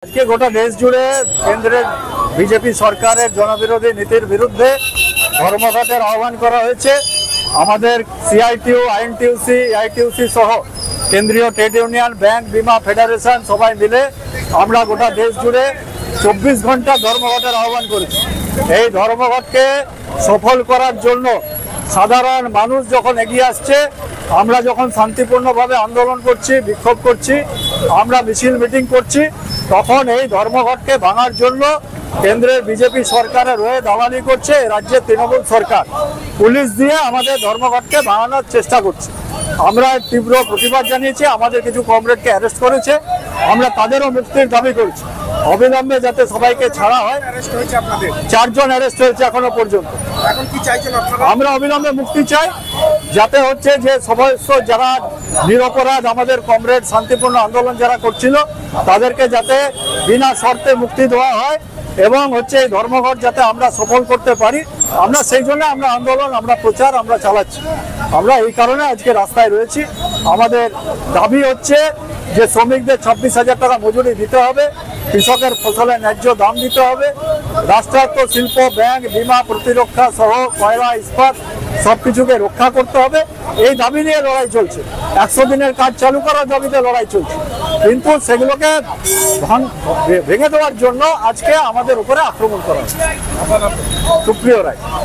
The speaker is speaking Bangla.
আজকে গোটা দেশ জুড়ে কেন্দ্রের বিজেপি সরকারের জনবিরোধী নীতির বিরুদ্ধে ধর্মঘটের আহ্বান করা হয়েছে। আমাদের সিআইটিউ, আইএনটিইউসি, এআইটিইউসি সহ কেন্দ্রীয় ট্রেড ইউনিয়ন, ব্যাংক, বিমা ফেডারেশন সবাই মিলে আমরা গোটা দেশ জুড়ে 24 ঘন্টা ধর্মঘটের আহ্বান করেছি। এই ধর্মঘটকে সফল করার জন্য সাধারণ মানুষ যখন এগিয়ে আসছে, আমরা যখন শান্তিপূর্ণভাবে আন্দোলন করছি, বিক্ষোভ করছি, আমরা মিছিল মিটিং করছি, তখন এই ধর্মঘটকে ভাঙার জন্য কেন্দ্রের বিজেপি সরকারের হয়ে দালালি করছে রাজ্যের তৃণমূল সরকার। পুলিশ দিয়ে আমাদের ধর্মঘটকে ভাঙানোর চেষ্টা করছে। আমরা তীব্র প্রতিবাদ জানিয়েছি। আমাদের কিছু কমরেডকে অ্যারেস্ট করেছে, আমরা তাদেরও মুক্তির দাবি করছি। অবিলম্বে যাতে সবাইকে ছাড়া হয়। 4 জন অ্যারেস্ট হয়েছে এখনো পর্যন্ত। এখন কি চাইছেন আপনারা? আমরা অবিলম্বে মুক্তি চাই, যাতে হচ্ছে যে সমস্ত যারা নিরপরাধ আমাদের কমরেড শান্তিপূর্ণ আন্দোলন যারা করছিল তাদেরকে যাতে বিনা শর্তে মুক্তি দেওয়া হয় এবং হচ্ছে এই ধর্মঘট যাতে আমরা সফল করতে পারি। আমরা সেই জন্য আমরা আন্দোলন, আমরা প্রচার আমরা চালাচ্ছি। আমরা এই কারণে আজকে রাস্তায় রয়েছি। আমাদের দাবি হচ্ছে যে শ্রমিকদের 26,000 টাকা মজুরি দিতে হবে, কৃষকের ফসলের ন্যায্য দাম দিতে হবে, রাষ্ট্রায়ত্ত শিল্প, ব্যাংক, বিমা, প্রতিরক্ষা সহ কয়লা, ইস্পাত সবকিছুকে রক্ষা করতে হবে। এই দাবি নিয়ে লড়াই চলছে। 100 দিনের কাজ চালু করার দাবিতে লড়াই চলছে, কিন্তু সেগুলোকে ভেঙে দেওয়ার জন্য আজকে আমাদের উপরে আক্রমণ করা হচ্ছে। সুপ্রিয় রায়।